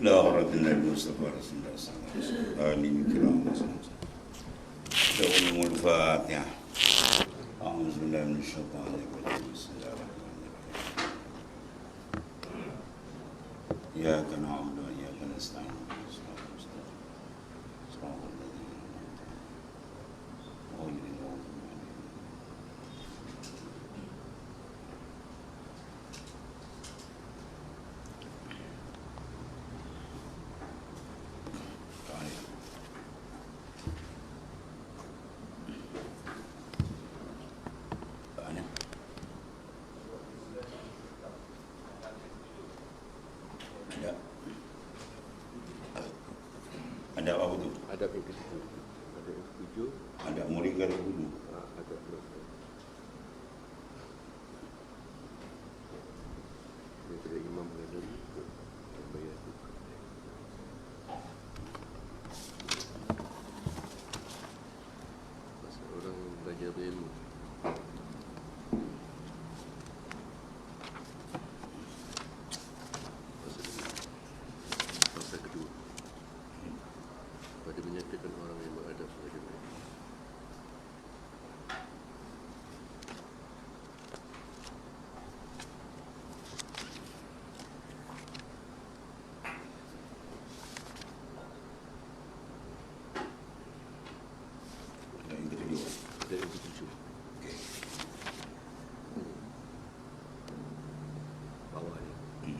لا غرة المصطفى رسول الله صلى الله عليه وسلم آمين الكرام لهم الفاتحة أعوذ بالله من الشيطان الرجيم بسم الله الرحمن الرحيم إياك نعبد وإياك نستعين صراط المستقيم صراط الذين أنعمت عليهم غير المغضوب عليهم. Ada apa tu? Ada yang ke situ. Ada yang setuju. Ada murid dari dulu. Ada plus. Daripada Imam Ghazali ke Al-Bayhaqi. Pasal orang belajar berilmu. Pasal kedua. Pada menyatakan orang yang beradab sebagai mereka. Ada yang ketujuh. Ada yang ketujuh. Okey. Bawah ni.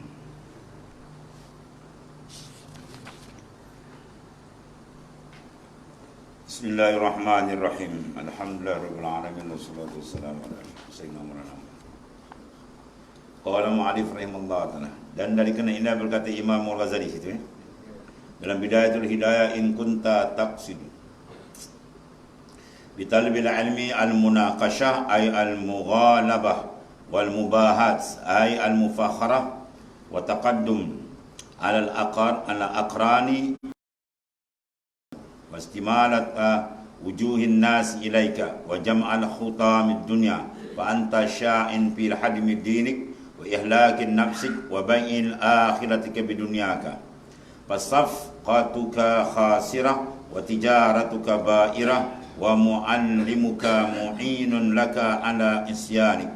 Bismillahirrahmanirrahim. Alhamdulillahirabbil alamin wassalatu wassalamu ala sayyidina Muhammad. Qala mu'allif rahimahullah ta'ala. Dan dari kena ini berkata Imam Al-Ghazali situ dalam Bidayatul Hidayah, in kunta taqsid bi talbil ilmi al-munaqashah ay al-mughalabah wal mubahat ay al-mufakharah wa taqaddum ala al-aqrani واستمالة وجوه الناس إليك وجمع الخطام الدنيا فأنت شاع في الحدم دينك وإهلاك نفسك وبيع آخرتك بدنياك فصفقتك خاسرة وتجارتك بائرة ومعلمك معين لك على إسيانك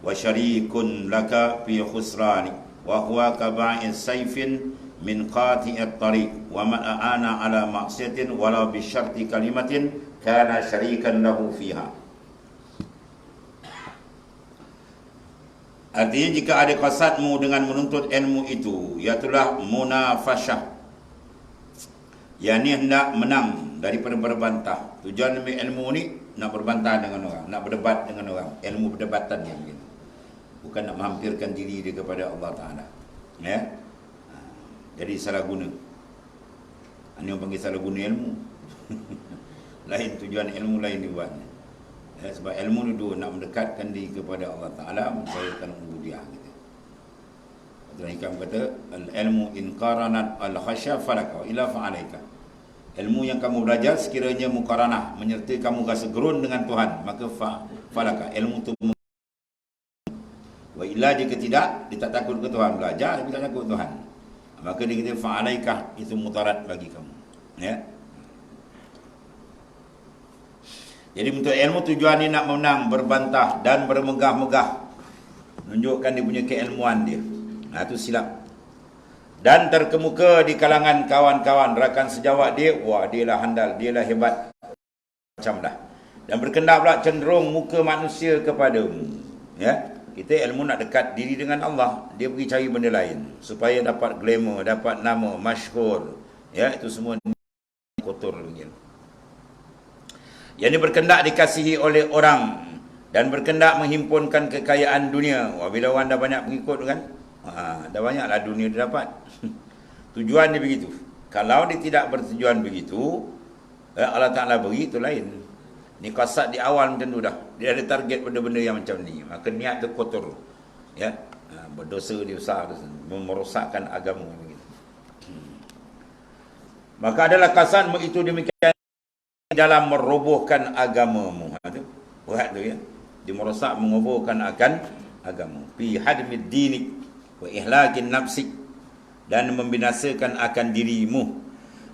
وشريك لك في خسرانك وهو كبائع سيف min qati'at tariq wa man aana ala ma'siyatin walau bi syarti kalimatin kana syarikan lahu fiha. Artinya jika ada qasadmu dengan menuntut ilmu itu, iaitulah munafasyah, yakni hendak menang daripada berbantah. Tujuan ilmu ni nak berbantah dengan orang, nak berdebat dengan orang, ilmu perdebatan yang begini. Bukan nak menghampirkan diri dia kepada Allah Ta'ala. Ya. Jadi salah guna. Ini orang panggil salah guna ilmu. Lain tujuan ilmu, lain dibuat. Ya, sebab ilmu ni dua, nak mendekatkan diri kepada Allah Ta'ala, memperbaikkan ubudiyah kita. Tuan Hikam kata, al-ilmu in qaranat al-khasya falaka ila fa'alaika. Ilmu yang kamu belajar sekiranya muqaranah, menyertai kamu rasa gerun dengan Tuhan, maka falaka, ilmu tu. Wa illa jika tidak, dia tak takut ke Tuhan, belajar tapi tak takut Tuhan, maka dia kata fa'alaikah, itu mutarat bagi kamu. Ya. Jadi untuk ilmu tujuan ni nak menang, berbantah dan bermegah-megah, menunjukkan dia punya keilmuan dia. Nah, itu silap. Dan terkemuka di kalangan kawan-kawan rakan sejawat dia, wah dia lah handal, dia lah hebat, macam dah. Dan berkendak pula cenderung muka manusia kepadamu. Ya. Kita ilmu nak dekat diri dengan Allah, dia pergi cari benda lain supaya dapat glamour, dapat nama, masyhur. Ya, itu semua kotor begini. Yang ini berkendak dikasihi oleh orang dan berkendak menghimpunkan kekayaan dunia. Wah, bila orang dah banyak pengikut kan, dah banyaklah dunia dia dapat. Tujuan dia begitu. Kalau dia tidak bertujuan begitu, Allah Ta'ala beri itu lain. Ni kasat di awal macam tu dah. Dia ada target pada benda yang macam ni. Maka niat tu kotor. Ya. Berdosa dia besar. Merosakkan agama. Maka adalah kasatmu itu demikian dalam merobohkan agamamu. Buat tu ya. Dia merosak, mengoborkan akan agama. Fi hadmid dinik wa ihlakin nafsik. dan membinasakan akan dirimu.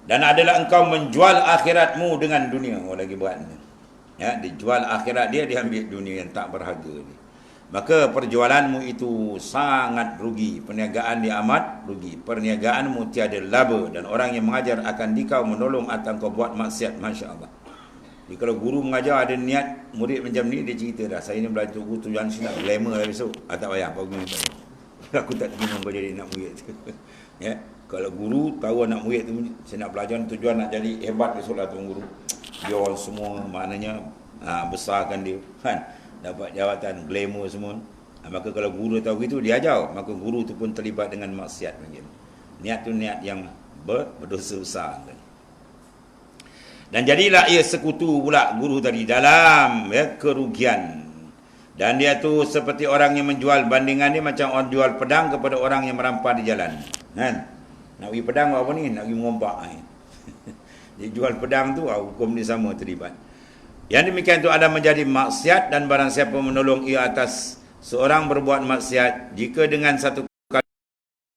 Dan adalah engkau menjual akhiratmu dengan dunia. Oh, lagi berat ni. Ya, dijual akhirat dia, diambil dunia yang tak berharga ni. Maka perjualanmu itu sangat rugi. Perniagaan dia amat rugi. Perniagaanmu tiada laba. Dan orang yang mengajar akan dikau menolong atau kau buat maksiat. Masya Allah. Jadi kalau guru mengajar ada niat murid macam ni, dia cerita dah, saya ni belajar guru tujuan sini nak glamour lah besok. Tak payah, apa guru tak payah. Aku tak terima kau jadi nak murid tu. Ya, kalau guru tahu anak murid tu, saya nak belajar tujuan nak jadi hebat besok lah tuan guru. Dia orang semua maknanya besarkan dia. Kan? Dapat jawatan, glamour semua. Maka kalau guru tahu gitu, dia ajar. Maka guru tu pun terlibat dengan maksiat. Niat tu niat yang berdosa besar. Dan jadilah ia sekutu pula guru tadi dalam kerugian. Dan dia tu seperti orang yang menjual, bandingan dia macam orang jual pedang kepada orang yang merampar di jalan. Kan? Nak pergi pedang apa ni? Nak pergi mengompak. Dia jual pedang tu, hukum dia sama terlibat. Yang demikian itu ada menjadi maksiat, dan barang siapa menolong ia atas seorang berbuat maksiat, jika dengan satu kali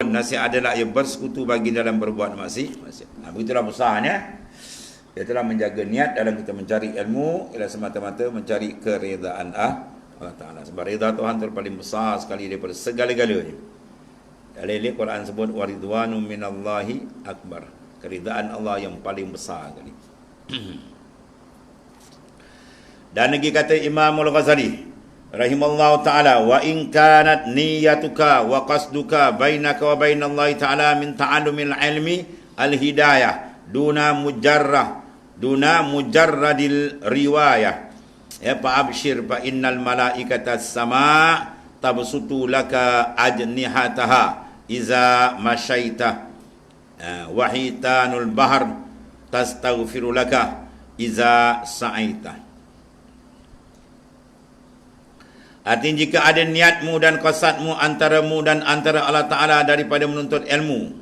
nasihat adalah ia bersekutu bagi dalam berbuat maksiat. Begitulah besarnya. Dia telah menjaga niat dalam kita mencari ilmu, ialah semata-mata mencari keredaan Allah Ta'ala. Sebab reda Tuhan itu paling besar sekali daripada segala-galanya. Dalam Quran sebut waridwanu minallahi akbar. Keridaan Allah yang paling besar sekali. Dan lagi kata Imam Al-Ghazali rahimallahu ta'ala, wa in kanat niyatuka wa qasduka bainaka wa bainallahi ta'ala min ta'allumil ilmi al-hidayah duna mujarradil riwayah, ya, fa abshir fa innal malaikata sama tabsutu laka ajnihataha iza masyaita wa hitanul bahr tastaghfiru laka iza sa'aita. Artinya jika ada niatmu dan qasadmu antaramu dan antara Allah Ta'ala daripada menuntut ilmu,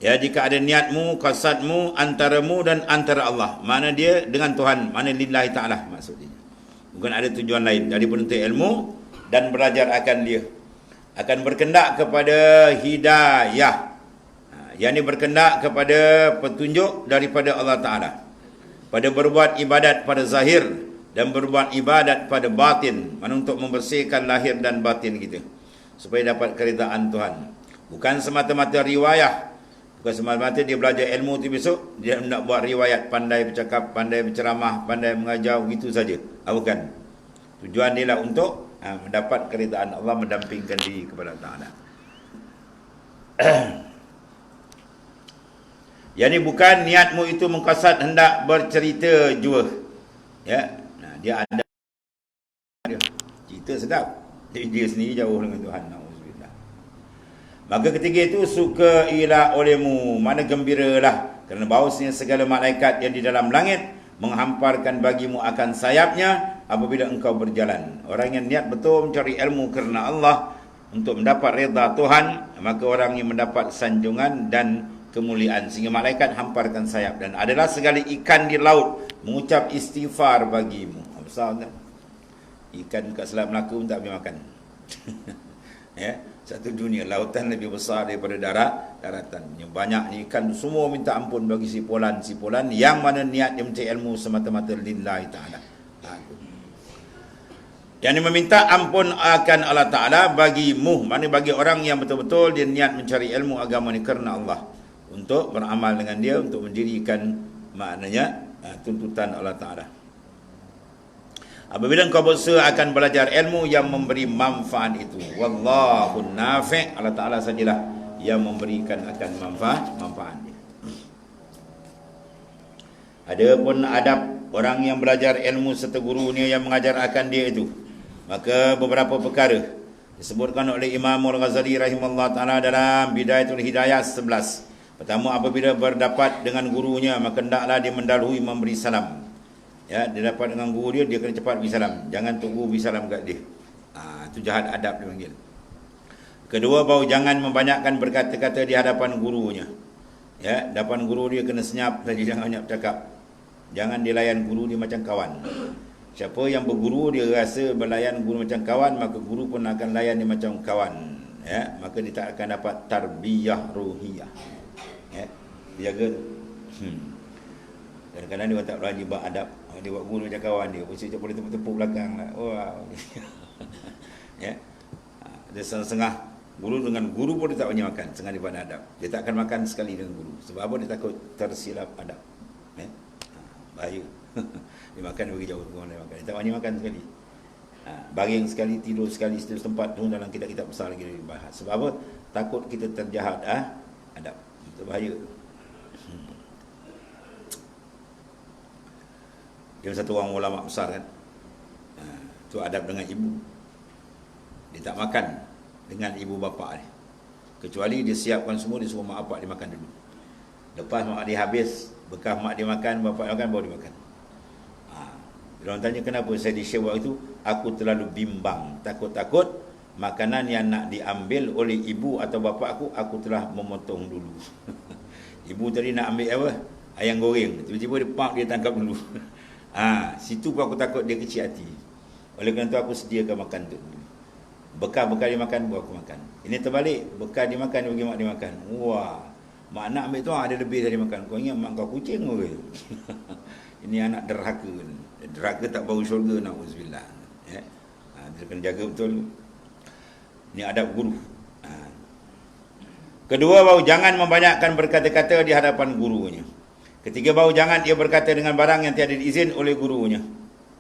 ya, jika ada niatmu, qasadmu antaramu dan antara Allah, mana dia dengan Tuhan, mana lillahi ta'ala maksudnya, bukan ada tujuan lain dari penuntut ilmu dan belajar akan dia, akan berkendak kepada hidayah, yang ini berkendak kepada petunjuk daripada Allah Ta'ala, pada berbuat ibadat pada zahir dan berbuat ibadat pada batin, mana untuk membersihkan lahir dan batin kita supaya dapat keridaan Tuhan. Bukan semata-mata riwayah, bukan semata-mata dia belajar ilmu tu besok dia nak buat riwayat, pandai bercakap, pandai berceramah, pandai mengajar, begitu saja. Bukan. Tujuan dia lah untuk mendapat keridaan Allah, mendampingkan diri kepada Allah Ta'ala. Yang ni bukan niatmu itu mengqasad hendak bercerita jua. Ya, nah, dia ada dia cerita sedap, dia sendiri jauh dengan Tuhan. Nauzubillah. Maka ketika itu suka ialah olehmu, mana gembiralah, kerana bahawasanya segala malaikat yang di dalam langit menghamparkan bagimu akan sayapnya apabila engkau berjalan. Orang yang niat betul mencari ilmu kerana Allah untuk mendapat redha Tuhan, maka orang yang mendapat sanjungan dan kemuliaan, sehingga malaikat hamparkan sayap. Dan adalah segala ikan di laut mengucap istighfar bagimu. Besar tak? Ikan kat Selat Melaka pun tak boleh makan. Ya, satu dunia, lautan lebih besar daripada daratan. Yang banyak ikan semua minta ampun bagi sipulan yang mana niat dia mencari ilmu semata-mata lillahi ta'ala. Yang ini meminta ampun akan Allah Ta'ala bagimu, mana bagi orang yang betul-betul dia niat mencari ilmu agama ni kerana Allah, untuk beramal dengan dia, untuk mendirikan maknanya tuntutan Allah Ta'ala. Apabila engkau berusaha akan belajar ilmu yang memberi manfaat itu, wallahu nafi', Allah Ta'ala sajalah yang memberikan akan manfaat dia. Ada pun adab orang yang belajar ilmu serta gurunya yang mengajar akan dia itu. Maka beberapa perkara disebutkan oleh Imam Al-Ghazali rahimahullah ta'ala dalam Bidayatul Hidayah 11. Pertama, apabila berdapat dengan gurunya, maka hendaklah dia mendahului memberi salam. Ya, dia dapat dengan guru dia kena cepat beri salam. Jangan tunggu beri salam kat dia. Itu jahat adab dia panggil. Kedua, bahawa jangan membanyakkan berkata-kata di hadapan gurunya. Ya, hadapan guru dia kena senyap saja, jangan banyak bercakap. Jangan dia layan guru dia macam kawan. Siapa yang berguru dia rasa berlayan guru macam kawan, maka guru pun akan layan dia macam kawan. ya, maka dia tak akan dapat tarbiyah ruhiyah. Ya, dia jaga tu. Kadang-kadang dia orang tak berani buat adab. Dia buat guru macam kawan dia, mesti tak boleh tepuk-tepuk belakang lah. Wah. Ya. Dia setengah guru dengan guru pun dia tak berani makan, setengah dia pada adab. Dia tak akan makan sekali dengan guru. Sebab apa? Dia takut tersilap adab. Ya. Bahaya. Dia makan bagi jauh dengan dia makan. Dia tak berani makan sekali. Baring sekali, tidur sekali, setiap tempat tu dalam kitab-kitab besar lagi dibahas. Sebab apa? Takut kita terjahat adab. Itu bahaya. Dia satu orang ulama besar kan. Tu adab dengan ibu. Dia tak makan dengan ibu bapa dia. Kecuali dia siapkan semua, dia suruh mak bapak dia makan dulu. Lepas mak dia habis, bekas mak dia makan, bapak dia makan, baru dia makan. Dia orang tanya kenapa saya di-share waktu itu, aku terlalu bimbang, takut-takut makanan yang nak diambil oleh ibu atau bapa aku telah memotong dulu. Ibu tadi nak ambil apa? Ayam goreng. Tiba-tiba dia tangkap dulu. Situ pun aku takut dia kecil hati. Oleh kerana itu aku sediakan makan tu. Bekal-bekal dia makan, baru aku makan. Ini terbalik, bekal dia makan, dia bagi mak dia makan. Wah, mak nak ambil tu ada lebih dari makan. Kau ingat mak kau kucing ke? Ini anak derhaka. Derhaka tak bau syurga, na'udzubillah. Ya. Dia kena jaga betul. Ini adab guru. Kedua, bahawa jangan membanyakkan berkata-kata di hadapan gurunya. Ketiga, bahawa jangan ia berkata dengan barang yang tiada diizin oleh gurunya.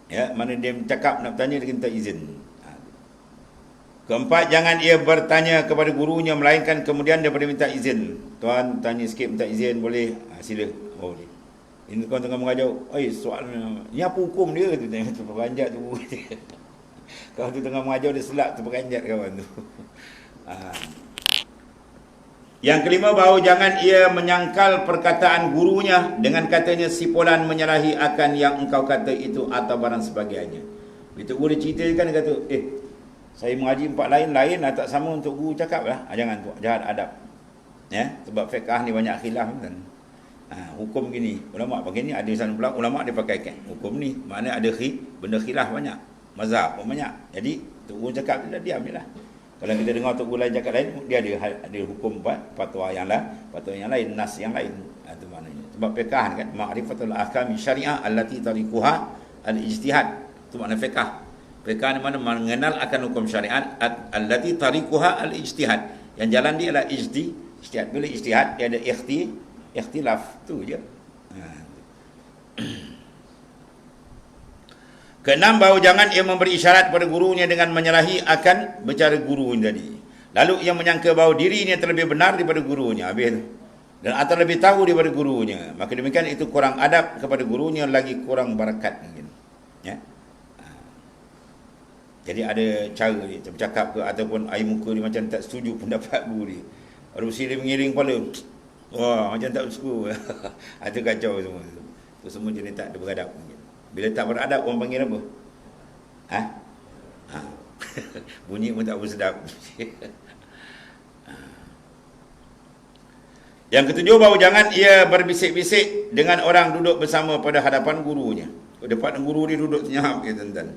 Ya, mana dia cakap nak bertanya, dia minta izin. Keempat, jangan ia bertanya kepada gurunya melainkan kemudian daripada minta izin. Tuan tanya sikit, minta izin boleh? Sila. Oh, boleh. Ini kau tengah mengajar, soalan ni apa hukum dia? Tu tengok tu peranjat tu. Kau tu tengah mengajar dia selak tu peranjat kawan tu. Yang kelima, bahawa jangan ia menyangkal perkataan gurunya dengan katanya si fulan menyalahi akan yang engkau kata itu atau barang sebagainya. Bila guru dia ceritakan, dia kata, saya mengaji empat lain tak sama untuk guru cakap lah. Jangan tu, jahat adab. Ya, sebab fiqh ni banyak khilaf kan. Hukum gini, ulama pakai ni, ada sana pula ulama dia pakaikan hukum ni, maknanya ada benda khilaf banyak, mazhab pun banyak. Jadi tok guru cakap dia diam je lah. Kalau kita dengar tok guru lain cakap lain, dia ada hukum fatwa yang lain, nas yang lain. Itu maknanya. Sebab fiqh kan, ma'rifatul ahkam syariah allati tariquha al-ijtihad. Itu makna fiqh. Fiqh ni mana mengenal akan hukum syariat allati tariquha al-ijtihad. Yang jalan dia adalah ijtihad. Bila ijtihad dia ada ikhtilaf tu je. Keenam, bahawa jangan ia memberi isyarat pada gurunya dengan menyalahi akan bicara guru tadi. Lalu ia menyangka bahawa dirinya terlebih benar daripada gurunya. Habis tu. Dan atau lebih tahu daripada gurunya. Maka demikian itu kurang adab kepada gurunya, lagi kurang barakat mungkin. Ya. Jadi ada cara dia bercakap ke ataupun air muka dia macam tak setuju pendapat guru dia. Baru dia mengiring kepala. Wah, macam tak suka. Itu kacau semua. Itu semua jenis tak ada beradab. Bila tak beradab, orang panggil apa? Bunyi pun tak bersedap. Yang ketujuh, bahawa jangan ia berbisik-bisik dengan orang duduk bersama pada hadapan gurunya. Depan guru dia duduk senyap, tuan-tuan.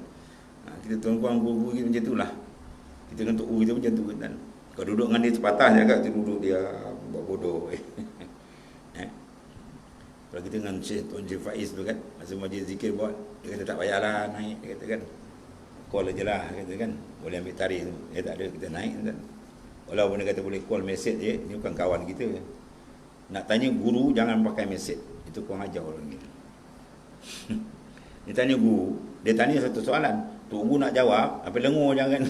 Kita tuan-tuan guru kita macam itulah. Kita dengan tok guru kita macam tu kan. Kalau duduk dengan dia sepatah je kita duduk dia buat bodoh. Kalau kita dengan Tuan Cik Faiz tu kan, masa majlis zikir buat, dia kata tak payahlah naik, dia kata kan. Call je lah, kata kan. Boleh ambil tarikh tu. Dia tak ada, kita naik kan. Walaupun dia kata boleh call mesej je, ni bukan kawan kita. Nak tanya guru, jangan pakai mesej. Itu kurang ajar orang ni. Dia tanya guru, dia tanya satu soalan. Tok guru nak jawab, apa lengur jangan.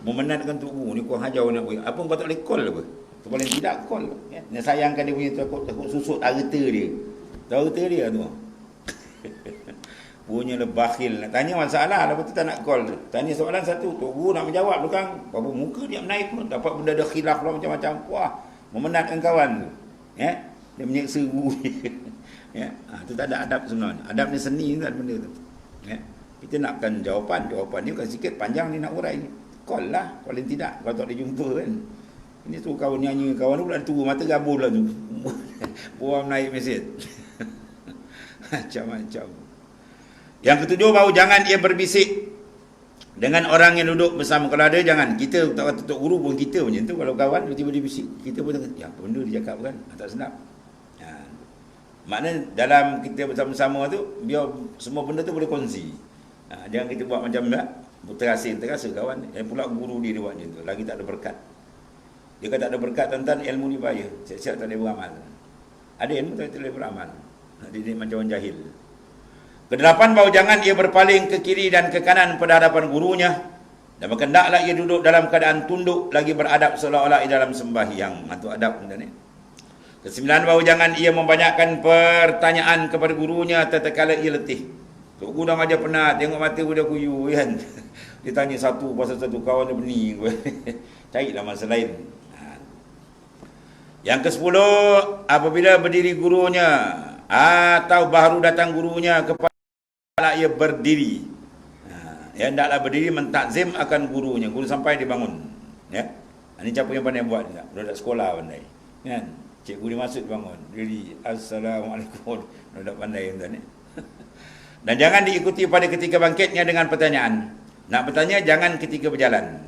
Memenatkan tok guru, ni kurang ajar nak buat. Apa kau tak boleh call apa? Tu paling tidak call. Ya. Dia sayangkan dia punya takut susut harta dia. Tahu harta dia tu. Punya le bakhil. Nak tanya masalah, lepas tu tak nak call. Tanya soalan satu, tok guru nak menjawab belakang. Apa muka dia menaik pun, dapat benda ada khilaf lah macam-macam. Wah, memenatkan kawan tu. Ya. Dia menyeksa guru. Ya. Tu tak ada adab sebenarnya. Adab ni seni kan benda tu. Ya. Kita nakkan jawapan ni bukan sikit, panjang ni nak urai. Call lah, paling tidak kalau tak dijumpa kan. Ini tu kawan nyanyi, kawan tu pula tunggu mata gabur lah tu. Buang naik mesej. Macam-macam. Yang ketujuh, bahawa jangan ia berbisik dengan orang yang duduk bersama. Kalau ada jangan, kita tak kata tok guru pun kita macam tu. Kalau kawan tiba-tiba dia bisik, kita pun tengok, ya apa benda dia cakap kan, tak sedap. Maknanya dalam kita bersama-sama tu, biar semua benda tu boleh kongsi. Jangan kita buat macam terasa kawan. Yang pula guru dia buat macam tu, lagi tak ada berkat. Dia kata tak ada berkat, tuan-tuan, ilmu ni bahaya. Siap-siap tak boleh beramal. Ada ilmu tapi tak boleh beramal. Nak didik macam orang jahil. Kedelapan, bahawa jangan ia berpaling ke kiri dan ke kanan pada hadapan gurunya, dan hendaklah ia duduk dalam keadaan tunduk lagi beradab seolah-olah ia dalam sembahyang. Itu adab benda ni. Kesembilan, bahawa jangan ia membanyakkan pertanyaan kepada gurunya tatkala ia letih. Tok guru dah ajar penat, tengok mata budak kuyu kan. Dia tanya satu pasal satu, kawan dia benih. Carilah masa lain. Yang ke-10, apabila berdiri gurunya atau baru datang gurunya, kepada ia berdiri. Ya, hendaklah berdiri mentakzim akan gurunya. Guru sampai dia bangun. Ya. Ini siapa yang pandai buat ni? Budak sekolah pandai. Kan? Cikgu dia masuk bangun. Diri, Assalamualaikum. Budak pandai tuan ni. Dan jangan diikuti pada ketika bangkitnya dengan pertanyaan. Nak bertanya jangan ketika berjalan.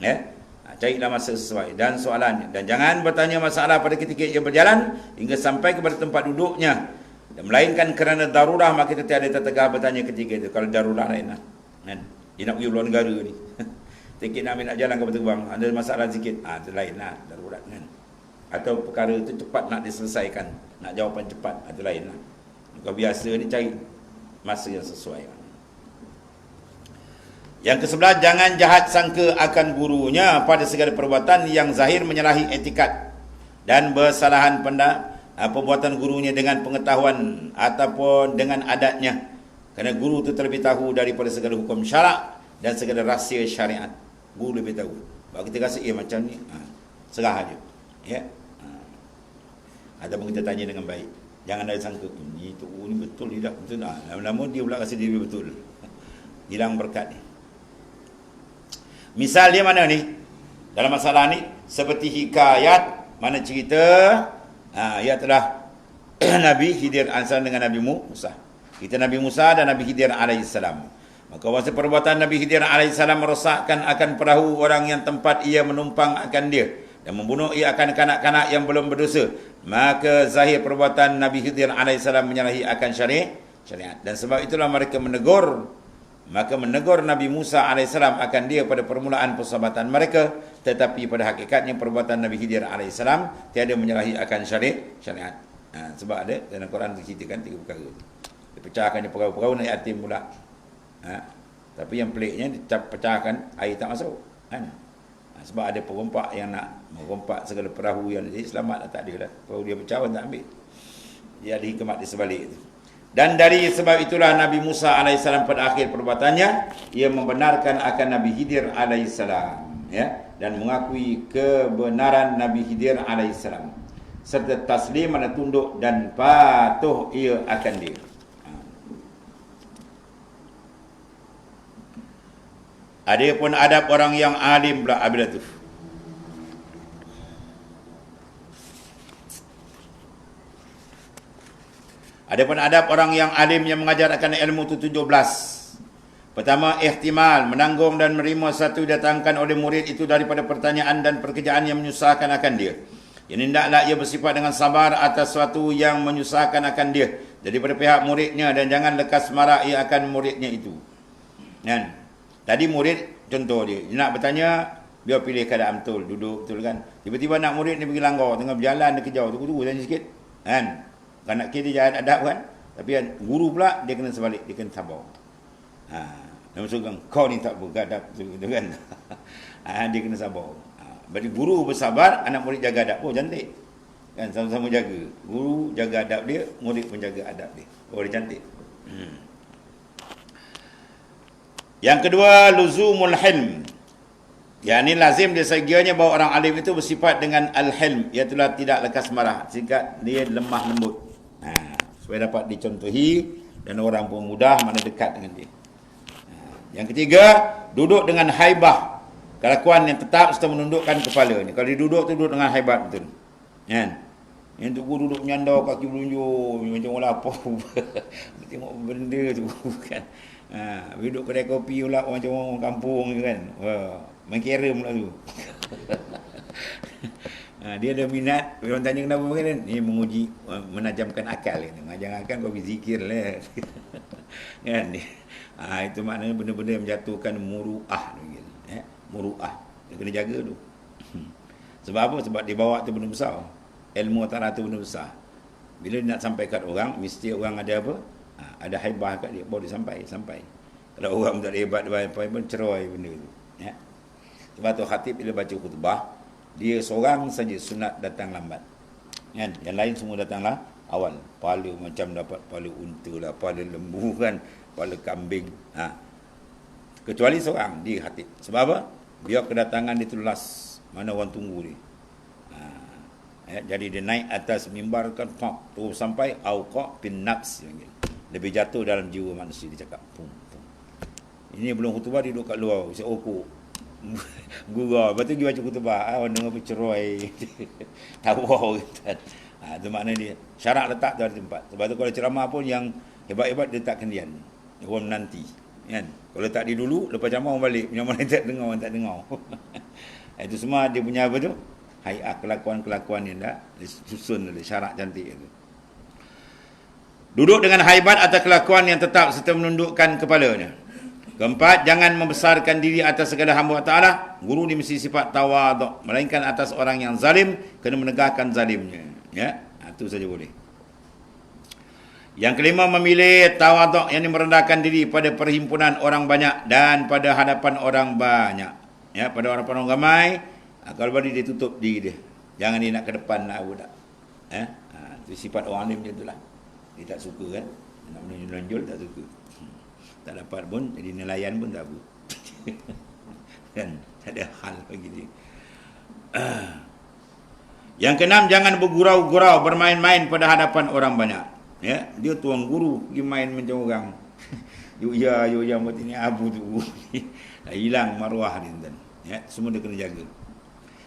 Ya. Carilah masa sesuai dan soalannya. Dan jangan bertanya masalah pada ketika ia berjalan hingga sampai kepada tempat duduknya. Dan melainkan kerana darurah, maka kita tiada tertegah bertanya ketika itu. Kalau darurah lain lah. Kan? Dia nak pergi luar negara ni. Tikit nak ambil nak jalan kapal terbang. Ada masalah sikit. Itu lain lah. Darurat kan. Atau perkara itu cepat nak diselesaikan. Nak jawapan cepat. Itu lain lah. Kalau biasa ni cari masa yang sesuai. Yang ke-11, jangan jahat sangka akan gurunya pada segala perbuatan yang zahir menyalahi etikat dan bersalahan perbuatan gurunya dengan pengetahuan ataupun dengan adatnya. Kerana guru itu terlebih tahu daripada segala hukum syarak dan segala rahsia syariat. Guru lebih tahu. Kalau kita rasa macam ni, serah aja. Ya. Ataupun kita tanya dengan baik. Jangan ada sangka, ni tok guru ni betul dia tak betul. Lama-lama dia pula rasa dia betul. Hilang berkat ni. Misal dia mana ni? Dalam masalah ni seperti hikayat, mana cerita ialah Nabi Khidir AS dengan Nabi Musa. Kita Nabi Musa dan Nabi Khidir alaihissalam. Maka masa perbuatan Nabi Khidir alaihissalam merosakkan akan perahu orang yang tempat ia menumpang akan dia dan membunuh ia akan kanak-kanak yang belum berdosa, maka zahir perbuatan Nabi Khidir alaihissalam menyalahi akan syariat. Dan sebab itulah mereka menegur Nabi Musa alaihissalam akan dia pada permulaan persahabatan mereka, tetapi pada hakikatnya perbuatan Nabi Khidir alaihissalam tiada menyalahi akan syariat. Sebab ada dalam Quran diceritakan 3 perkara. Dipecahkannya perahu-perahu naik yatim pula. Tapi yang peliknya dipecahkan air tak masuk. Kan? Sebab ada perompak yang nak merompak segala perahu yang jadi selamat tak ada lah. Perahu dia pecah pun tak ambil. Dia ada hikmat di sebalik itu. Dan dari sebab itulah Nabi Musa alaihissalam pada akhir perbuatannya ia membenarkan akan Nabi Khidir alaihissalam, ya, dan mengakui kebenaran Nabi Khidir alaihissalam serta taslim, mana tunduk dan patuh ia akan dia. Ada pun adab orang yang alim pula apabila tu. Adapun adab orang yang alim yang mengajar akan ilmu itu 17. Pertama, ihtimal, menanggung dan menerima satu datangkan oleh murid itu daripada pertanyaan dan pekerjaan yang menyusahkan akan dia. Yang hendaklah ia bersifat dengan sabar atas sesuatu yang menyusahkan akan dia daripada pihak muridnya, dan jangan lekas marah ia akan muridnya itu. Kan? Tadi murid, contoh dia nak bertanya, biar pilih keadaan betul, duduk betul kan. Tiba-tiba nak murid ni pergi langgar, tengah berjalan dia kejauh, tunggu tanya sikit. Kan? Kanak kiri dia jahat adab kan. Tapi guru pula dia kena sebalik, dia kena sabar. Dia maksudkan kau ni tak beradab tu kan. Dia kena sabar. Berarti guru bersabar, anak murid jaga adab. Oh cantik. Kan sama-sama jaga. Guru jaga adab dia, murid pun jaga adab dia. Oh dia cantik. Yang kedua, luzumul hilm. Yang ini lazim dia segianya bahawa orang alim itu bersifat dengan al-hilm, iaitu tidak lekas marah, sehingga dia lemah lembut. Supaya dapat dicontohi dan orang pun mudah mana dekat dengan dia. Yang ketiga, duduk dengan haibah, kelakuan yang tetap serta menundukkan kepala ni. Kalau dia duduk tu duduk dengan haibat betul. Kan? Yang tu duduk menyandar kaki melunjuk macam orang lapar. Tengok benda tu kan. Duduk kedai kopi pula macam orang kampung kan. Main kerem pula tu. Dia ada minat. Orang tanya kenapa makan ni, menguji, menajamkan akal ni. Menajamkan akal kau berzikir lah. Kan? Itu maknanya benda-benda yang menjatuhkan muru'ah. Muru'ah. Dia kena jaga tu. Sebab apa? Sebab dia bawa tu benda besar. Ilmu ta'ala tu benda besar. Bila dia nak sampai kat orang, mesti orang ada apa? Ada haibah kat dia, baru dia sampai. Kalau orang tak ada hebat, dia pun cerai benda tu. Sebab tu khatib bila baca khutbah, dia seorang saja sunat datang lambat. Kan? Yang lain semua datanglah awal. Kepala macam dapat kepala unta lah, kepala lembu kan, kepala kambing. Kecuali seorang, dia khatib. Sebab apa? Biar kedatangan dia tu last. Mana orang tunggu dia. Jadi dia naik atas mimbar kan, terus sampai auqa bin nafs. Lebih jatuh dalam jiwa manusia, dia cakap. Pum. Ini belum khutbah, dia duduk kat luar. Saya okok. Gurau. Lepas tu dia baca khutbah. Orang dengar bercerai. Tawar. Itu makna dia. Syarat letak tu ada tempat. Sebab tu kalau ceramah pun yang hebat-hebat, dia tak kendian. Orang menanti. Kan? Kalau tak dia dulu, lepas ceramah orang balik. Yang mana tak dengar, orang tak dengar. Itu semua dia punya apa tu? Hai'ah, kelakuan-kelakuan yang dah disusun oleh syarat cantik itu. Duduk dengan haibat atau kelakuan yang tetap serta menundukkan kepalanya. Keempat, jangan membesarkan diri atas segala hamba ta'ala. Guru ni mesti sifat tawaduk, melainkan atas orang yang zalim, kena menegakkan zalimnya. Ya, itu saja boleh. Yang kelima, memilih tawaduk yang merendahkan diri pada perhimpunan orang banyak dan pada hadapan orang banyak. Ya, pada hadapan orang ramai, kalau bagi dia tutup diri dia. Jangan dia nak ke depan nak apa tak. Itu sifat orang alim macam itulah. Dia tak suka kan. Nak menonjol tak suka. Tak dapat pun, jadi nelayan pun tak apa. Kan? Tak ada hal bagi dia. Yang keenam, jangan bergurau-gurau, bermain-main pada hadapan orang banyak. Ya, dia tuan guru pergi main macam orang. Yuk ya buat ini abu tu. Hilang maruah dia tuan. Ya, semua dia kena jaga.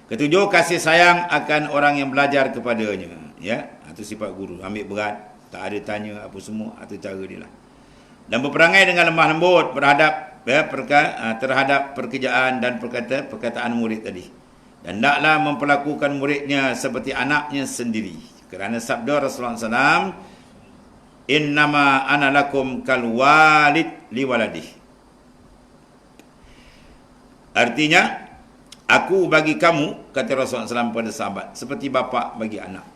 Ketujuh, kasih sayang akan orang yang belajar kepadanya. Ya, itu sifat guru. Ambil berat, tak ada tanya apa semua, itu cara dia lah. Dan berperangai dengan lemah lembut terhadap perkerjaan dan perkataan murid tadi. Dan hendaklah memperlakukan muridnya seperti anaknya sendiri. Kerana sabda Rasulullah SAW, innama ana lakum kal walid li waladih. Artinya, aku bagi kamu, kata Rasulullah SAW pada sahabat, seperti bapa bagi anak.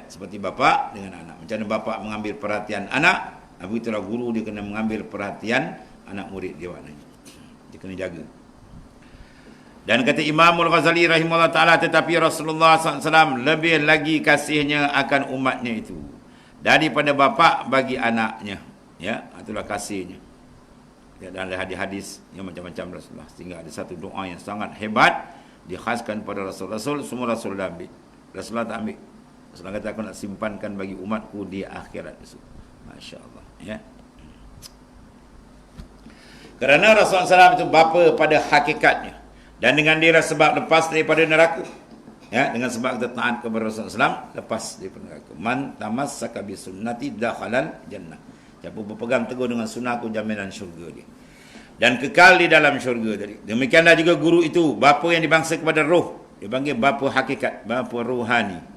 Seperti bapa dengan anak. Macam mana bapa mengambil perhatian anak, begitulah guru dia kena mengambil perhatian anak murid dia maknanya. Dia kena jaga. Dan kata Imam Al-Ghazali rahimahullah ta'ala, tetapi Rasulullah SAW lebih lagi kasihnya akan umatnya itu daripada bapa bagi anaknya. Ya, itulah kasihnya. Dan ada hadis yang macam-macam Rasulullah. Sehingga ada satu doa yang sangat hebat dikhaskan pada Rasul semua Rasul dah ambil. Rasulullah tak ambil. Rasulullah kata, aku nak simpankan bagi umatku di akhirat itu. Masya Allah. Ya. Kerana Rasulullah SAW itu bapa pada hakikatnya. Dan dengan dia sebab lepas daripada neraka. Ya, dengan sebab kita taat kepada Rasulullah SAW, lepas daripada neraka. Man tamassaka bi sunnati dakhalal jannah. Siapa berpegang teguh dengan sunnahku, jaminan syurga dia. Dan kekal di dalam syurga tadi. Demikianlah juga guru itu, bapa yang dibangsa kepada roh. Dia panggil bapa hakikat, bapa rohani.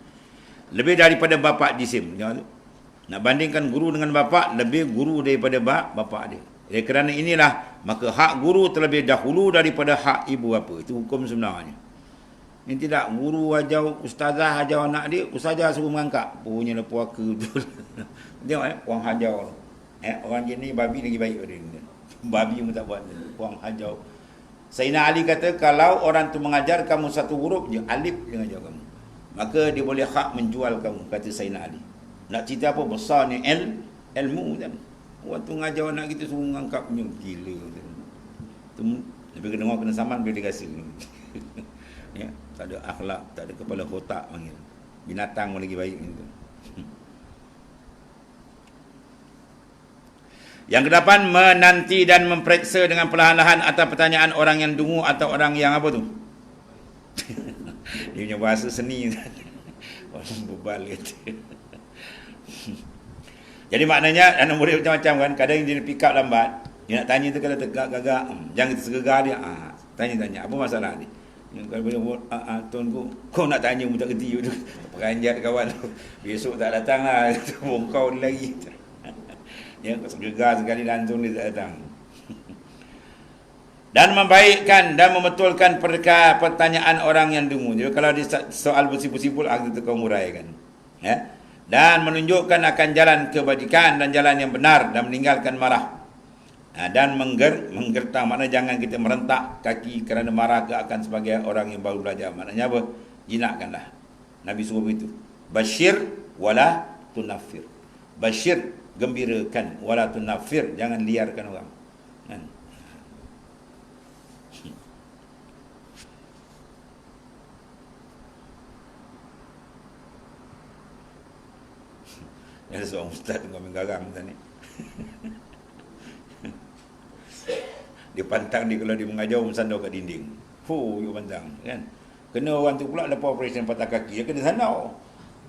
Lebih daripada bapa jisim. Nak bandingkan guru dengan bapa, lebih guru daripada bapa dia. Oleh kerana inilah, maka hak guru terlebih dahulu daripada hak ibu bapa. Itu hukum sebenarnya. Ini tidak, guru ajar, ustazah ajar anak dia, ustazah suruh mengangkat. Punya puaka betul. Tengok orang hajar. Orang jenis babi lagi baik pada dia. Babi pun tak buat. Orang hajar. Sayyidina Ali kata, kalau orang tu mengajar kamu satu huruf je, alif dia mengajar kamu, maka dia boleh hak menjual kamu, kata Sayyidina Ali. Nak cerita apa besarnya ilmu kan. Orang tu mengajar anak kita suruh mengangkat punya gila kan. Tu lebih kena dengar kena saman bila dia rasa. Ya, tak ada akhlak, tak ada kepala otak panggil. Binatang pun lagi baik gitu. Yang kedepan, menanti dan memperiksa dengan perlahan-lahan atas pertanyaan orang yang dungu atau orang yang apa tu? Dia punya bahasa seni. Orang bebal kata. Jadi maknanya anak murid macam-macam kan, kadang dia pick up lambat, dia nak tanya tu kalau tegak gagak, jangan tersegar dia, tanya-tanya, apa masalah ni? Kalau boleh, tuanku, kau nak tanya pun tak kerti tu. Peranjat kawan tu. Besok tak datang lah, bongkau dia lagi. Ya, segegar sekali langsung dia tak datang. Dan membaikkan dan membetulkan pertanyaan orang yang dengar. Jadi kalau dia soal bersipul-sipul, kita kau muraikan. Ya. Dan menunjukkan akan jalan kebajikan dan jalan yang benar dan meninggalkan marah. Dan menggertang, maknanya jangan kita merentak kaki kerana marah ke akan sebagai orang yang baru belajar. Maknanya apa? Jinakkanlah. Nabi suruh begitu. Bashir wala tunafir. Bashir, gembirakan, wala tunafir, jangan liarkan orang. Kan? Ada seorang ustaz tengah menggarang tadi. Dia pantang dia kalau dia mengajar sandar kat dinding. Dia pantang kan. Kena orang tu pula lepas operation patah kaki, dia kena sandar.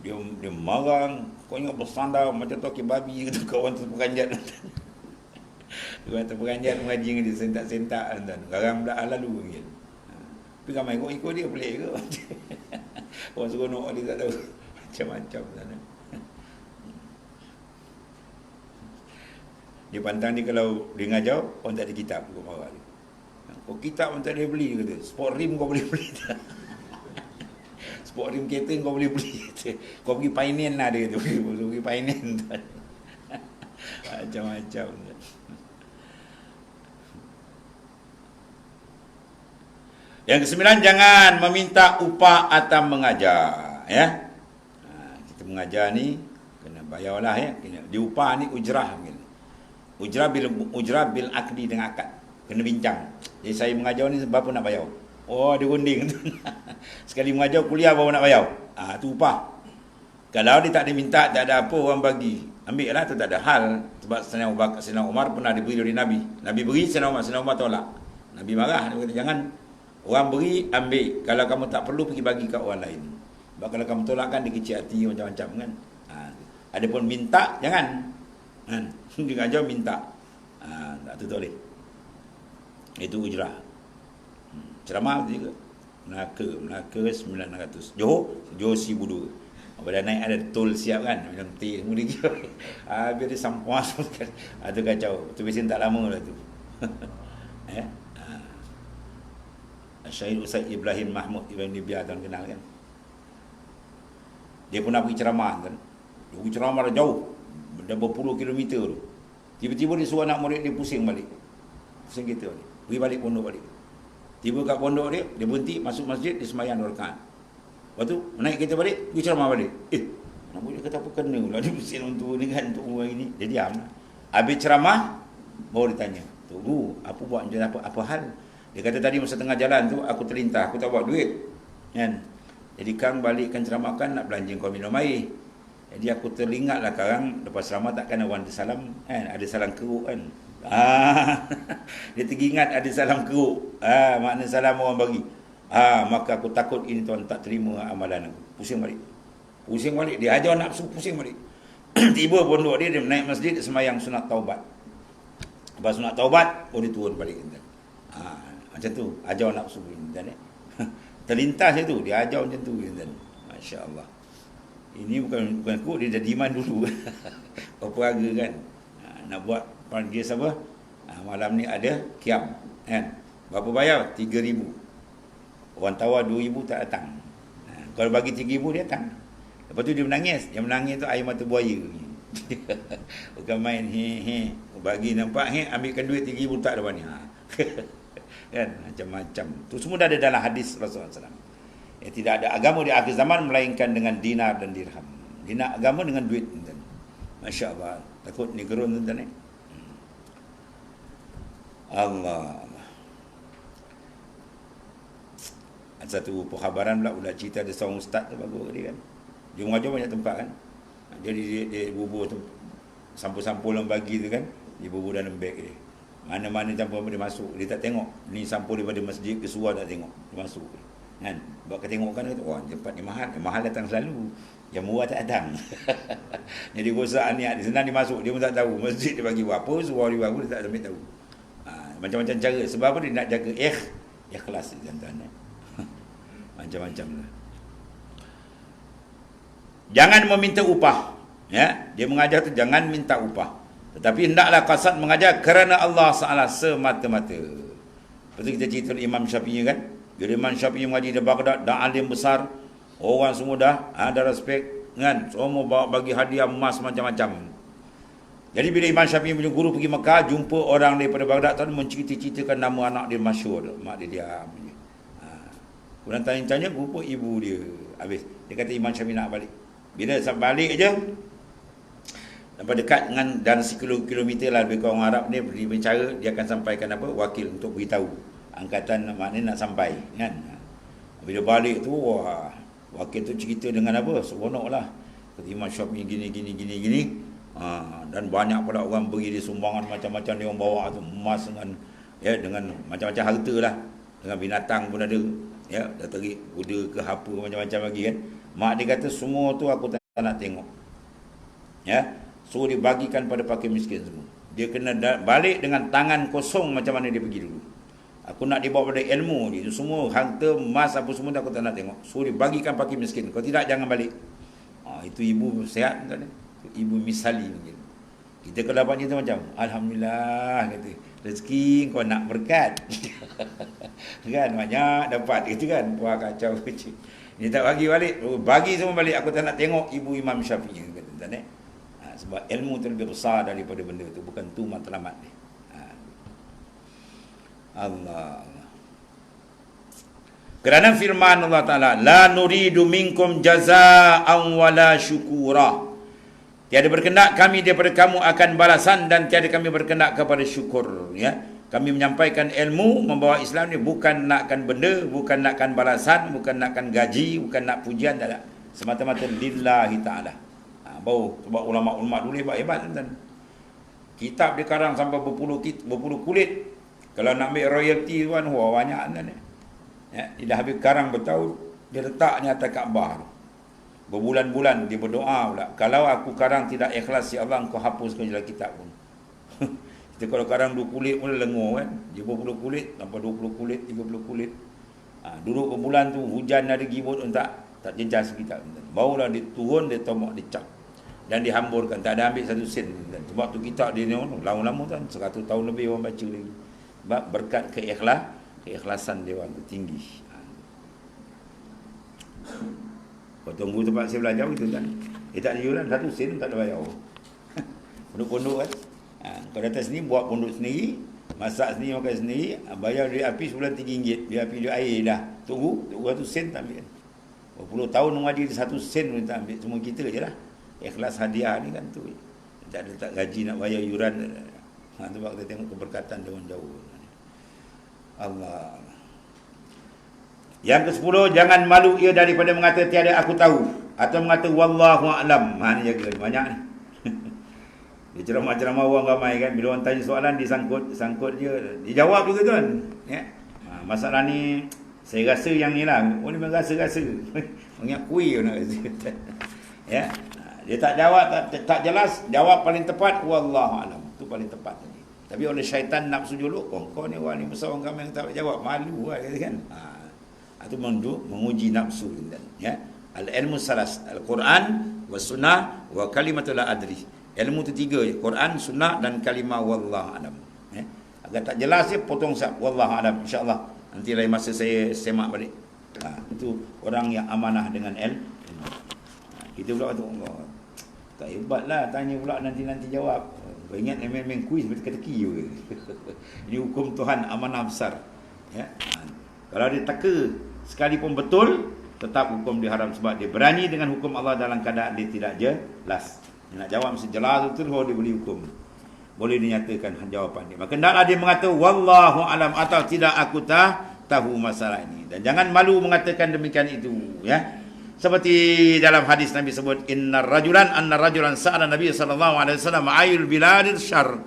Dia marang, kau ingat bersandar macam toki babi gitu kawan tu peranjat. Dia kata peranjat mengaji dengan dia sentak-sentak dan garang pula lalu gitu. Tapi ramai kau ikut dia pelik ke. Orang seronok dia tak tahu macam-macam sana. Dia pantang ni kalau dia ngajar, orang tak ada kitab, kau marah dia. Kau kitab pun tak boleh beli, kata. Sport rim kau boleh beli tak? Sport rim kereta kau boleh beli. Kau pergi finance lah dia kata. Kau pergi finance. Macam-macam. Yang ke-9, jangan meminta upah atau mengajar. Ya? Kita mengajar ni, kena bayarlah ya. Di upah ni ujrah. Ujrah bil akdi dengan akad. Kena bincang. Jadi saya mengajar ni berapa nak bayar? Dia runding. Sekali mengajar kuliah berapa nak bayar? Tu upah. Kalau dia tak ada minta, tak ada apa orang bagi, ambil lah, tu tak ada hal. Sebab Sayyidina Umar pernah diberi oleh Nabi. Nabi beri, Sayyidina Umar tolak. Nabi marah, dia kata jangan. Orang beri, ambil. Kalau kamu tak perlu, pergi bagi kat orang lain. Sebab kalau kamu tolak kan, dia kecil hati macam-macam kan. Adapun minta, jangan. Dia ajar minta. Tak tu boleh. Itu ujrah. Ceramah tu juga. Melaka 900. Johor 1,002. Pada naik ada tol siap kan. Macam teh semua dia. Biar dia sampah semua kan. Itu kacau. Tu biasanya tak lama lah tu. Syahid Ustaz Ibrahim Mahmud Ibn Libya tuan kenal kan. Dia pernah pergi ceramah kan. Dia pergi ceramah dah jauh. Dah berpuluh kilometer tu. Tiba-tiba dia suruh anak murid dia pusing balik. Pusing kereta balik. Pergi balik pondok balik. Tiba kat pondok dia berhenti masuk masjid, dia sembahyang 2 rakaat. Lepas tu naik kereta balik, pergi ceramah balik. Anak murid dia kata apa kena pula dia pusing orang tua ni kan untuk orang ini. Dia diam. Habis ceramah baru dia tanya, "Guru, apa buat macam apa hal?" Dia kata tadi masa tengah jalan tu aku terlintas, aku tak bawa duit. Kan? Jadi kang balikkan ceramah kan nak belanja kau minum air. Jadi aku teringatlah sekarang lepas ceramah takkan orang ada salam kan, ada salam keruk kan. Dia teringat ada salam keruk. Makna salam orang bagi. Maka aku takut ini tuan tak terima amalan aku. Pusing balik. Dia ajar nak pusing balik. Tiba pondok dia naik masjid, dia sembahyang sunat taubat. Lepas sunat taubat, dia turun balik. Macam tu, ajar nafsu kan. Terlintas itu, dia ajar macam tu kan. Masya-Allah. Ini bukan kod, dia dah diman dulu. Peraga kan. Nak buat panggil siapa? Malam ni ada kiam kan. Berapa bayar? 3,000. Orang tawar 2,000 tak datang. Kalau bagi 3,000 dia datang. Lepas tu dia menangis. Yang menangis tu air mata buaya. Bukan main bagi nampak ambilkan duit 3,000 tak dapat ni. Kan macam-macam. Tu semua dah ada dalam hadis Rasulullah SAW. Tidak ada agama di akhir zaman melainkan dengan dinar dan dirham. Dinar agama dengan duit. Masya-Allah. Takut ni gerun tuan ni. Allah. Satu perkhabaran pula cerita ada seorang ustaz tu bagus dia kan. Dia mengajar banyak tempat kan. Jadi dia bubur tu sampul-sampul yang bagi tu kan, dia bubur dalam beg dia. Mana-mana tanpa dia masuk, dia tak tengok ni sampul daripada masjid ke surau, tak tengok, dia masuk. Kan? Buat kau tengok kan, wah tempat ni mahal. Mahal datang selalu. Yang murah tak datang. Jadi rosak niat. Senang dia masuk, dia pun tak tahu. Masjid dia bagi apa, suruh dia bagus, dia tak sampai tahu. Macam-macam cara. Sebab apa dia nak jaga ikhlas tuan-tuan. Macam-macam lah. Jangan meminta upah. Ya, dia mengajar tu jangan minta upah. Tetapi hendaklah kasat mengajar kerana Allah Taala semata-mata. Lepas kita cerita Imam Syafi'i kan. Bila Imam Syafi'i mengaji di Baghdad, dah alim besar, orang semua dah ada respect kan. Semua bawa bagi hadiah emas macam-macam. Jadi bila Imam Syafi'i punya guru pergi Mekah, jumpa orang daripada Baghdad tu mencerita-ceritakan nama anak dia masyhur. Mak dia diam. Kemudian tanya-tanya, rupa ibu dia. Habis dia kata Imam Syafi'i nak balik. Bila sampai balik je, sampai dekat dengan dan kilometer lah lebih kurang Arab ni berbicara, dia akan sampaikan apa? Wakil untuk beritahu. Angkatan maknanya nak sampai kan. Bila balik tu, wah, wakil tu cerita dengan apa? Seronoklah. Kata Imam Syafi'i gini. Dan banyak pula orang beri dia sumbangan macam-macam dia orang bawa tu, emas dengan macam-macam harta lah. Dengan binatang pun ada. Ya, dah tarik kuda ke apa macam-macam lagi kan. Mak dia kata semua tu aku tak nak tengok. Ya, so dia bagikan pada fakir miskin semua. Dia kena balik dengan tangan kosong macam mana dia pergi dulu. Aku nak dibawa pada ilmu dia. Semua harta, emas apa semua aku tak nak tengok. So dia bagikan fakir miskin. Kalau tidak jangan balik. Itu ibu sihat kan. Ibu misali mungkin. Kita kalau dapat cerita macam alhamdulillah kata. Rezeki kau nak berkat. Kan banyak dapat gitu kan. Wah kacau kecil. Dia tak bagi balik. Bagi semua balik. Aku tak nak tengok ibu Imam Syafi'i kata tuan sebab ilmu tu lebih besar daripada benda tu. Bukan tu matlamat ni. Allah. Kerana firman Allah Ta'ala, la nuridu minkum jazaa'an wala syukura. Tiada berkendak kami daripada kamu akan balasan dan tiada kami berkendak kepada syukur. Ya, kami menyampaikan ilmu, membawa Islam ni bukan nakkan benda, bukan nakkan balasan, bukan nakkan gaji, bukan nak pujian, tak ada. Semata-mata lillahi ta'ala. Bau sebab ulama-ulama dulu hebat kan. Kitab dia karang sampai berpuluh kulit. Kalau nak ambil royalty tuan, wah banyak kan. Ya, dia dah habis karang bertahun, dia letaknya atas Kaabah. Berbulan-bulan dia berdoa pula. Kalau aku karang tidak ikhlas, ya Allah engkau hapuskan dalam kitab pun. Kita kalau karang 2 kulit pun lengur kan. Dia 20 kulit, sampai 20 kulit, 30 kulit. Duduk berbulan tu, hujan ada gibut pun tak jejas kitab. Barulah dia turun, dia tomok, dia cap. Dan dihamburkan, tak ada ambil 1 sen. Sebab tu kitab dia ni lama-lama kan, 100 tahun lebih orang baca lagi. Sebab berkat keikhlasan dia orang tu tinggi. Kau tunggu tempat saya belajar gitu kan. Dia tak ada yuran 1 sen tak ada bayar. Pondok-pondok kan. Kau datang sini buat pondok sendiri, masak sendiri, makan sendiri, bayar duit api sebulan RM3. Duit api duit air dah. Tunggu 1 sen tak ambil. Berpuluh tahun mengaji 1 sen pun tak ambil. Semua kita je lah. Ikhlas hadiah ni kan tu. Tak ada tak gaji nak bayar yuran. Sebab kita tengok keberkatan dia orang jauh. Allah. Yang ke-10, jangan malu ia daripada mengata tiada aku tahu atau mengata wallahu a'lam. Ni jaga banyak ni. Dia ceramah-ceramah orang ramai kan, bila orang tanya soalan disangkut dia dijawab juga tuan. Ya. Masalah ni saya rasa yang ni lah. Oh ni rasa-rasa. Mengakui nak kata. Ya. Dia tak jawab tak jelas, jawab paling tepat wallahu a'lam. Tu paling tepat tadi. Tapi oleh syaitan nafsu juluk, kau ni orang ni besar orang ramai yang tak jawab, malu lah kata kan. Itu menguji nafsu ya. Al-ilmu salas, Al-Quran was sunnah wa kalimatul la adri. Ilmu tu 3 je, Quran, sunnah dan kalimah wallahu alam. Ya. Agak tak jelas je potong sab wallahu alam insya-Allah. Nanti lain masa saya semak balik. Itu orang yang amanah dengan ilmu. Kita pula kata Allah. Tak hebatlah tanya pula nanti jawab. Kau ingat main kuis teka-teki juga. Ini hukum Tuhan amanah besar. Ya. Kalau dia teka sekalipun betul, tetap hukum dia haram sebab dia berani dengan hukum Allah dalam keadaan dia tidak jelas. Dia nak jawab mesti jelas betul baru dia boleh hukum. Boleh dinyatakan jawapan dia. Maka hendaklah dia mengata wallahu alam atau tidak aku tahu masalah ini. Dan jangan malu mengatakan demikian itu, ya. Seperti dalam hadis Nabi sebut anna rajulan sa'ala Nabi sallallahu alaihi wasallam ayul biladil syarr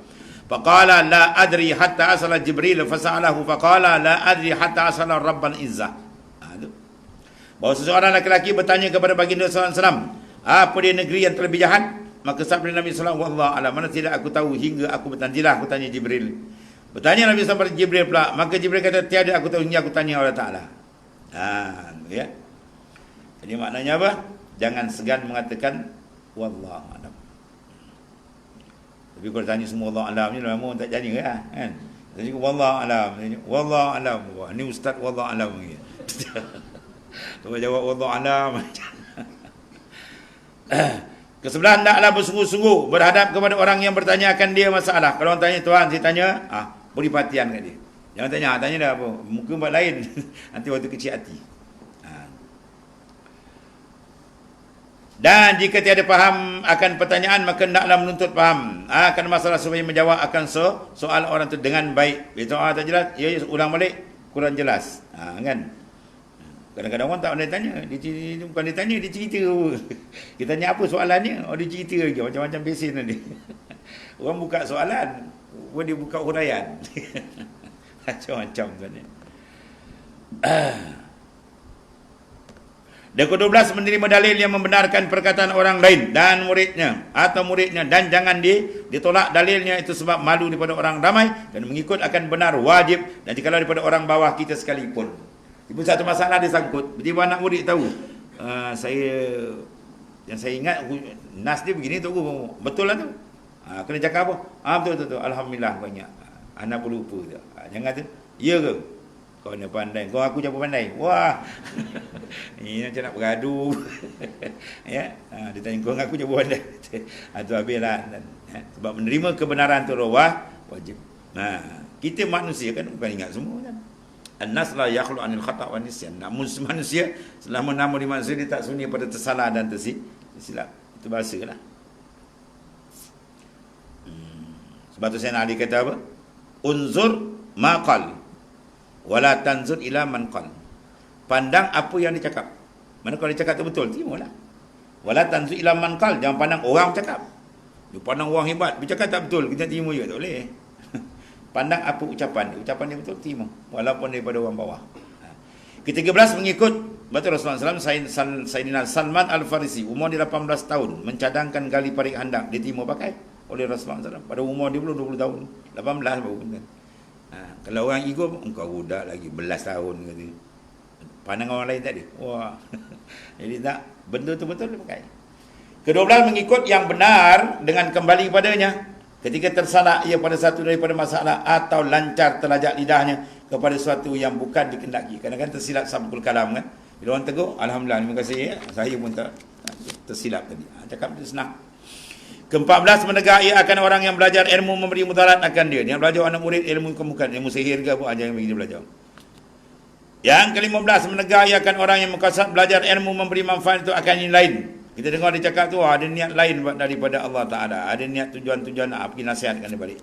faqala la adri hatta asala Jibril fasa'alahu faqala la adri hatta asala Rabbal Izzah. bahawa seseorang lelaki bertanya kepada baginda sallallahu alaihi wasallam, apa dia negeri yang terlebih jahat? Maka sabda Nabi sallallahu alaihi wasallam, wallahu alam, mana tidak aku tahu hingga aku bertanyalah, aku tanya Jibril. Bertanya Nabi SAW pada Jibril pula, maka Jibril kata, tiada aku tahu hingga aku tanya Allah Ta'ala. Ya. Jadi maknanya apa? Jangan segan mengatakan wallahu alam. Tapi kalau tanya semua Allah alam ni lama tak jadi kan? Tanya wallahu alam, wallahu alam. Wah, ni ustaz wallahu alam ni. Tu jawab wallahu alam. Kesebelah hendaklah bersungguh-sungguh berhadap kepada orang yang bertanya akan dia masalah. Kalau orang tanya, Tuhan saya tanya, beri perhatian kat dia. Jangan tanya dah apa, muka buat lain. Nanti waktu kecil hati. Dan jika tiada faham akan pertanyaan, maka hendaklah menuntut faham akan masalah supaya menjawab akan soal orang itu dengan baik. Bila tak jelas, ya ulang balik, kurang jelas. Kan? Kadang-kadang orang tak boleh tanya, bukan dia tanya, dia cerita. Kita tanya apa soalannya, dia cerita lagi, macam-macam pesen tadi. Orang buka soalan, dia buka huraian. Macam-macam sebenarnya. Dan ke-12, menerima dalil yang membenarkan perkataan orang lain dan muridnya atau muridnya, dan jangan ditolak dalilnya itu sebab malu daripada orang ramai, dan mengikut akan benar wajib, dan jikalau daripada orang bawah kita sekalipun. Ibu satu masalah dia sangkut, tiba-tiba anak murid tahu, yang saya ingat nas dia begini tu, betul lah tu. Kena cakap apa? Betul. Alhamdulillah banyak. Anak pun lupa tu. Jangan tu. Ya ke? Kau ni pandai. Kau aku jangan pandai. Wah. Ini macam nak bergaduh. Ya. Dia tanya kau aku jangan pandai. Itu habislah. Sebab menerima kebenaran tu wajib. Kita manusia kan bukan ingat semua kan. An-nas la yakhlu anil khata' wa nisyan. Manusia selama nama di manusia dia tak sunyi pada tersalah dan tersilap. Itu bahasa lah. Sebab tu Sayyidina Ali kata apa? Unzur ma qal wala tanzur ila man qal. Pandang apa yang dia cakap. Mana kalau dia cakap tu betul, terimalah. Wala tanzur ila man qal, jangan pandang orang cakap. Dia pandang orang hebat, dia cakap tak betul, kita terima juga, tak boleh. Pandang apa ucapan dia betul, terima walaupun daripada orang bawah. Ke-13, mengikut betul Rasulullah SAW. Sayyidina Salman Al-Farisi, umur dia 18 tahun, mencadangkan gali parik handak, diterima pakai oleh Rasulullah SAW. Pada umur dia belum 20 tahun, 18 baru kan. Kalau orang ego, engkau budak lagi belas tahun kata. Pandang orang lain tadi. Wah. Jadi tak, benda tu betul dia pakai. Ke-12, mengikut yang benar dengan kembali kepadanya ketika tersalah ia pada satu daripada masalah atau lancar terlajak lidahnya kepada sesuatu yang bukan dikendaki. Kadang-kadang tersilap sabkul kalam kan. Bila orang tegur, alhamdulillah, terima kasih ya. Saya pun tersilap tadi. Cakap dia senang. Ke-14, menegar ia akan orang yang belajar ilmu memberi mudarat akan dia. Yang belajar anak murid ilmu kemukan, ilmu sihir ke apa aja yang bagi dia belajar. Yang ke-15, menegar ia akan orang yang mengkasat belajar ilmu memberi manfaat itu akan yang lain. Kita dengar dia cakap tu, ada niat lain daripada Allah Ta'ala. Ada niat tujuan-tujuan nak pergi nasihatkan dia balik.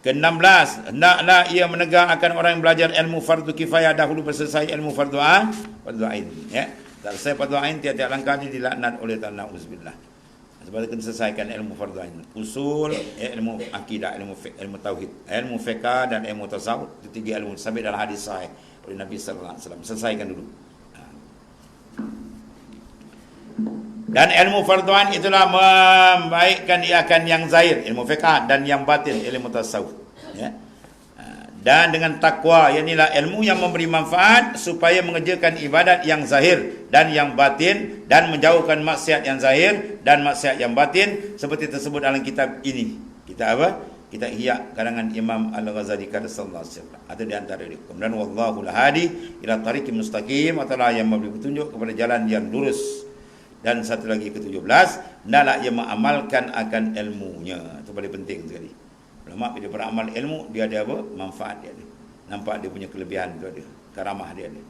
Ke-16, hendaklah ia menegar akan orang yang belajar ilmu fardu kifayah dahulu selesai ilmu fardu ain. Ya. Tak selesai fardu ain, tiap-tiap langkah dia dilaknat oleh Ta'ala. Uzubillah. Sebab itu kena selesaikan ilmu fardu ain. Usul, ilmu akidah, ilmu tauhid, ilmu fiqh dan ilmu tasawuf. Itu 3 ilmu sampai dalam hadis sahih oleh Nabi sallallahu alaihi wasallam. Selesaikan dulu. Dan ilmu fardu ain itulah membaikkan ia akan yang zahir, ilmu fiqh, dan yang batin, ilmu tasawuf. Ya. Dan dengan takwa, inilah ilmu yang memberi manfaat supaya mengerjakan ibadat yang zahir dan yang batin, dan menjauhkan maksiat yang zahir dan maksiat yang batin, seperti tersebut dalam kitab ini. Kitab apa? Kitab Ihya karangan Imam Al-Ghazali sallallahu alaihi wasallam. Ada di antara dia. Kemudian wallahul hadi ila tariqim mustaqim, atau yang memberi petunjuk kepada jalan yang lurus. Dan satu lagi ke-17, hendaklah ia mengamalkan akan ilmunya. Itu paling penting sekali. Ulama bila beramal ilmu, dia ada apa? Manfaat dia ada. Nampak dia punya kelebihan tu ada. Karamah dia ada.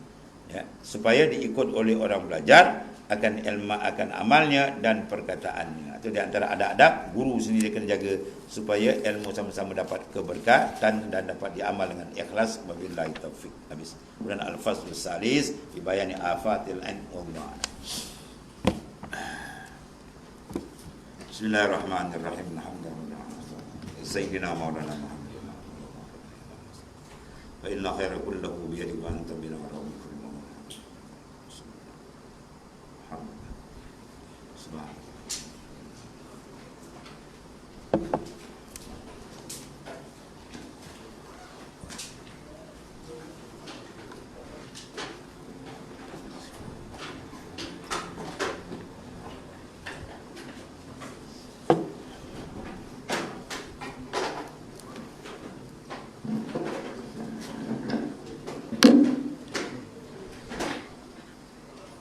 Ya, supaya diikut oleh orang belajar akan ilmu, akan amalnya dan perkataannya. Itu di antara adab-adab guru sendiri kena jaga supaya ilmu sama-sama dapat keberkatan dan dapat diamal dengan ikhlas. Wabillahi taufik. Habis. Kemudian al-faslus salis fi bayani afatil ilm wallah. Bismillahirrahmanirrahim. Alhamdulillah. Sayyidina Maulana Muhammad. Fa inna khaira kullahu bi yadi wa anta bil ma'ruf.